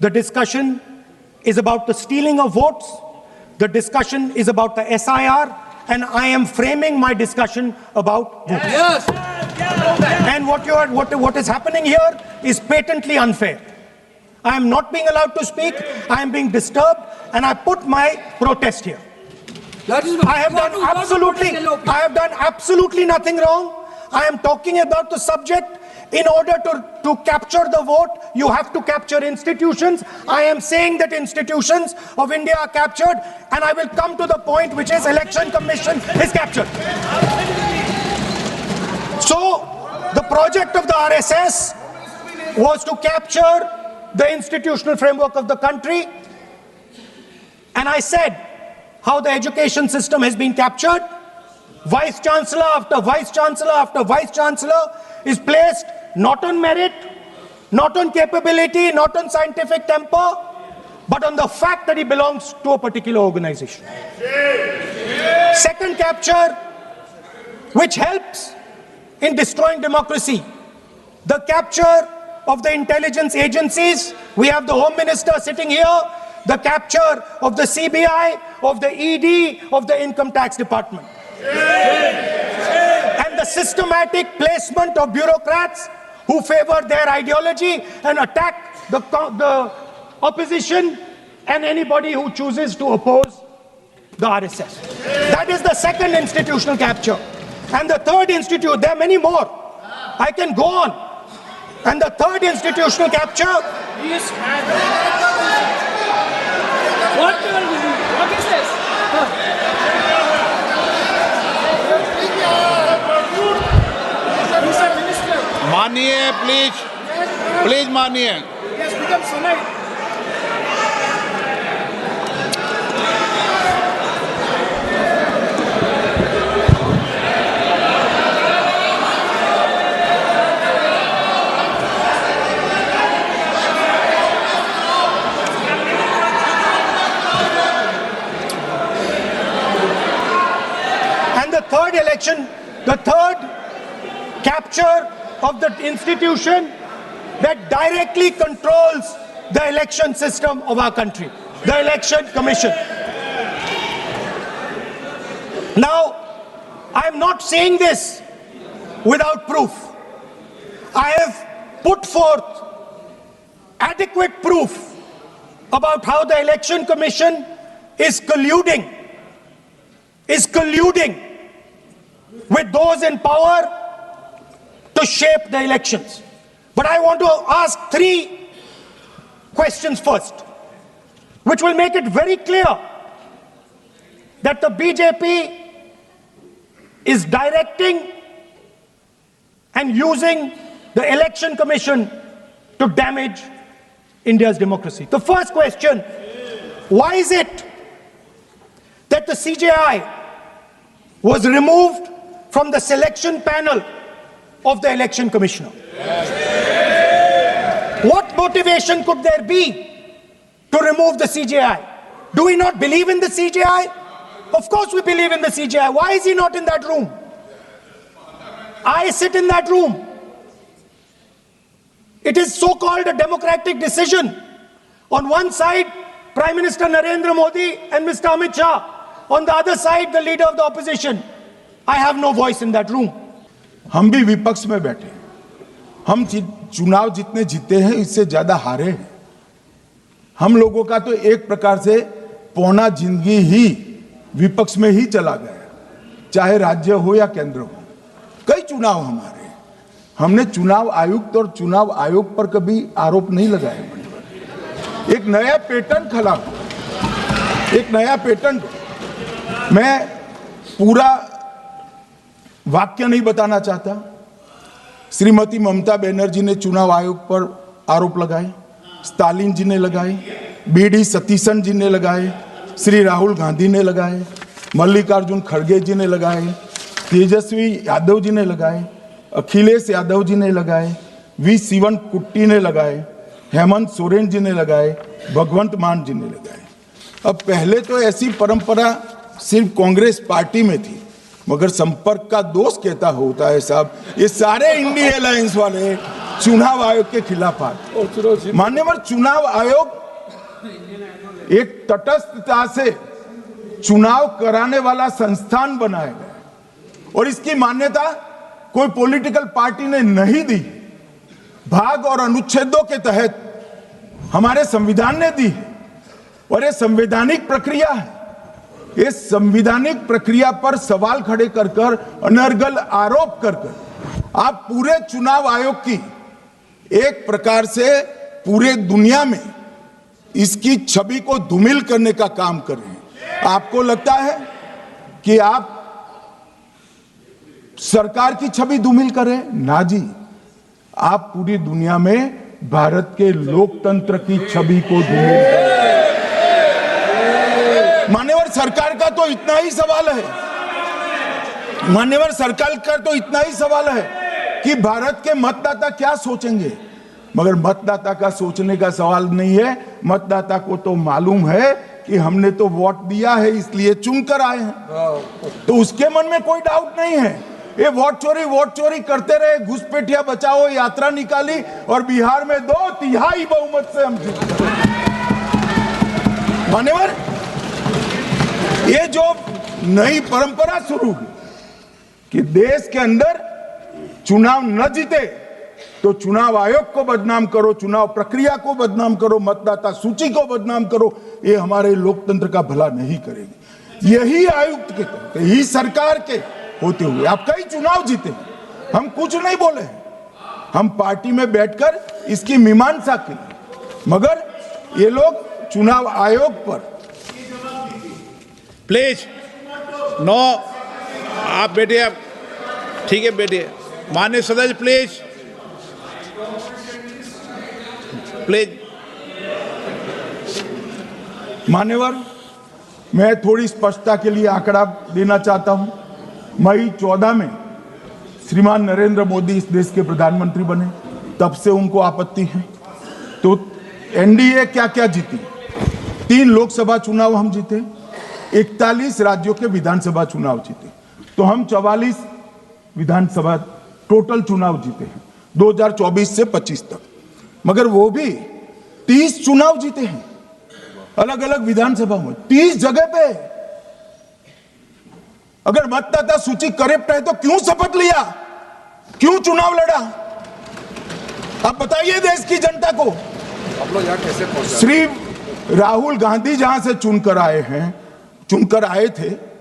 The discussion is about the stealing of votes. The discussion is about the SIR, and I am framing my discussion about votes. Yes. And what is happening here is patently unfair. I am not being allowed to speak. I am being disturbed, and I put my protest here. I have done absolutely nothing wrong. I am talking about the subject. In order to capture the vote, you have to capture institutions. I am saying that institutions of India are captured, and I will come to the point, which is Election Commission is captured. So the project of the RSS was to capture the institutional framework of the country, and I said how the education system has been captured. Vice Chancellor after Vice Chancellor after Vice Chancellor is placed not on merit, not on capability, not on scientific temper, but on the fact that he belongs to a particular organization. Second capture, which helps in destroying democracy, the capture of the intelligence agencies. We have the Home Minister sitting here, the capture of the CBI, of the ED, of the Income Tax Department. And the systematic placement of bureaucrats who favor their ideology and attack the opposition and anybody who chooses to oppose the RSS. That is the second institutional capture. And the third there are many more. I can go on. And the third institutional capture. What is this? मानिए please मानिए. Yes, become sonite. And the third capture of the institution that directly controls the election system of our country, the Election Commission. Now, I am not saying this without proof. I have put forth adequate proof about how the Election Commission is colluding with those in power to shape the elections. But I want to ask three questions first, which will make it very clear that the BJP is directing and using the Election Commission to damage India's democracy. The first question, why is it that the CJI was removed from the selection panel of the Election Commissioner? What motivation could there be to remove the CJI? Do we not believe in the CJI? Of course we believe in the CJI. Why is he not in that room? I sit in that room. It is so-called a democratic decision. On one side, Prime Minister Narendra Modi and Mr. Amit Shah. On the other side, the leader of the opposition. I have no voice in that room. हम भी विपक्ष में बैठे, हम चुनाव जितने जीते हैं इससे ज्यादा हारे हैं. हम लोगों का तो एक प्रकार से पौना जिंदगी ही विपक्ष में ही चला गया, चाहे राज्य हो या केंद्र हो. कई चुनाव हमारे, हमने चुनाव आयुक्त और चुनाव आयोग पर कभी आरोप नहीं लगाए. एक नया पैटर्न खड़ा हुआ, एक नया पैटर्न. मैं पूरा वाक्य नहीं बताना चाहता. श्रीमती ममता बनर्जी ने चुनाव आयोग पर आरोप लगाए, स्टालिन जी ने लगाए, बीडी सतीशन जी ने लगाए, श्री राहुल गांधी ने लगाए, मल्लिकार्जुन खड़गे जी ने लगाए, तेजस्वी यादव जी ने लगाए, अखिलेश यादव जी ने लगाए, वी शिवन कुट्टी ने लगाए, हेमंत सोरेन जी ने लगाए, भगवंत मान जी ने लगाए. अब पहले तो ऐसी परंपरा सिर्फ कांग्रेस पार्टी में थी, मगर संपर्क का दोष कहता होता है साहब. ये सारे इंडिया अलायंस वाले चुनाव आयोग के खिलाफ आज मान्यवर चुनाव आयोग एक तटस्थता से चुनाव कराने वाला संस्थान बनाया गया और इसकी मान्यता कोई पॉलिटिकल पार्टी ने नहीं दी, भाग और अनुच्छेदों के तहत हमारे संविधान ने दी है और ये संवैधानिक प्रक्रिया है। इस संवैधानिक प्रक्रिया पर सवाल खड़े कर कर अनर्गल आरोप कर कर आप पूरे चुनाव आयोग की एक प्रकार से पूरे दुनिया में इसकी छवि को धूमिल करने का काम कर रहे हैं। आपको लगता है कि आप सरकार की छवि धूमिल करें? ना जी, आप पूरी दुनिया में भारत के लोकतंत्र की छवि को धूमिल करें। मान्यवर सरकार का तो इतना ही सवाल है, मान्यवर सरकार का तो इतना ही सवाल है कि भारत के मतदाता क्या सोचेंगे, मगर मतदाता का सोचने का सवाल नहीं है। मतदाता को तो मालूम है कि हमने तो वोट दिया है इसलिए चुनकर आए हैं, तो उसके मन में कोई डाउट नहीं है। ये वोट चोरी करते रहे, घुसपैठिया बचाओ यात्रा निकाली और बिहार में 2/3 बहुमत से हम जीत गए। मान्यवर ये जो नई परंपरा शुरू हुई कि देश के अंदर चुनाव न जीते तो चुनाव आयोग को बदनाम करो, चुनाव प्रक्रिया को बदनाम करो, मतदाता सूची को बदनाम करो, ये हमारे लोकतंत्र का भला नहीं करेगी। यही आयुक्त के तहत, यही सरकार के होते हुए आप कई चुनाव जीते, हम कुछ नहीं बोले, हम पार्टी में बैठकर इसकी मीमांसा की, मगर ये लोग चुनाव आयोग पर प्लीज नो, आप बैठिए, आप ठीक है बैठिए। माननीय सदस्य प्लीज प्लीज। मान्यवर मैं थोड़ी स्पष्टता के लिए आंकड़ा देना चाहता हूं। मई 14 में श्रीमान नरेंद्र मोदी इस देश के प्रधानमंत्री बने, तब से उनको आपत्ति है। तो एनडीए क्या क्या जीती? 3 लोकसभा चुनाव हम जीते, 41 राज्यों के विधानसभा चुनाव जीते, तो हम 44 विधानसभा टोटल चुनाव जीते हैं 2024 से 25 तक, मगर वो भी 30 चुनाव जीते हैं अलग अलग विधानसभा में, 30 जगह पे। अगर मतदाता सूची करेक्ट है तो क्यों शपथ लिया, क्यों चुनाव लड़ा? आप बताइए देश की जनता को। आप लोग यहाँ कैसे पहुंचे? श्री राहुल गांधी जहां से चुनकर आए थे,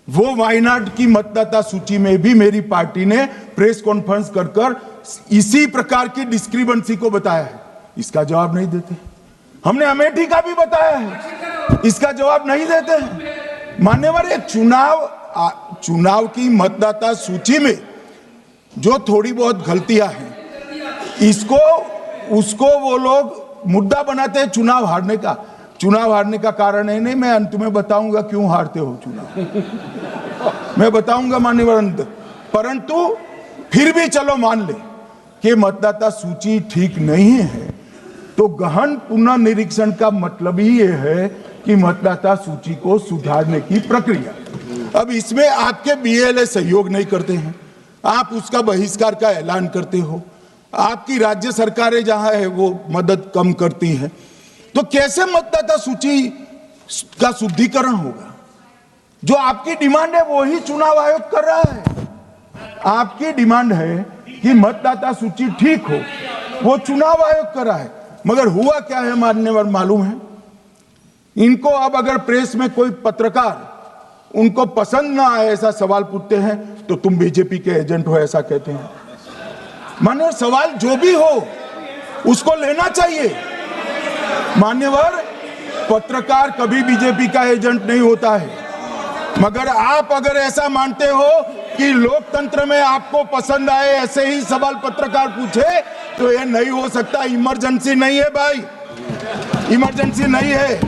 वो वायनाड की मतदाता सूची में भी मेरी पार्टी ने प्रेस कॉन्फ्रेंस कर इसी प्रकार की डिस्क्रिपेंसी को बताया है। इसका जवाब नहीं देते। हमने अमेठी का भी बताया है, इसका जवाब नहीं देते हैं। मान्यवर एक चुनाव की मतदाता सूची में जो थोड़ी बहुत गलतियां हैं, उसको वो लोग मुद्दा बनाते हैं चुनाव हारने का। चुनाव हारने का कारण है नहीं, मैं अंत में बताऊंगा क्यों हारते हो चुनाव, मैं बताऊंगा मान्यवर अंत। परंतु फिर भी चलो मान ले कि मतदाता सूची ठीक नहीं है, तो गहन पुनर्निरीक्षण का मतलब ही ये है कि मतदाता सूची को सुधारने की प्रक्रिया। अब इसमें आपके बीएलए सहयोग नहीं करते हैं, आप उसका बहिष्कार का ऐलान करते हो, आपकी राज्य सरकारें जहां है वो मदद कम करती हैं, तो कैसे मतदाता सूची का शुद्धिकरण होगा? जो आपकी डिमांड है वो ही चुनाव आयोग कर रहा है। आपकी डिमांड है कि मतदाता सूची ठीक हो, वो चुनाव आयोग कर रहा है, मगर हुआ क्या है मान्यवर मालूम है? इनको अब अगर प्रेस में कोई पत्रकार उनको पसंद ना आए ऐसा सवाल पूछते हैं तो तुम बीजेपी के एजेंट हो ऐसा कहते हैं। मान्यवर सवाल जो भी हो उसको लेना चाहिए। मान्यवर पत्रकार कभी बीजेपी का एजेंट नहीं होता है, मगर आप अगर ऐसा मानते हो कि लोकतंत्र में आपको पसंद आए ऐसे ही सवाल पत्रकार पूछे तो ये नहीं हो सकता। इमरजेंसी नहीं है भाई, इमरजेंसी नहीं है।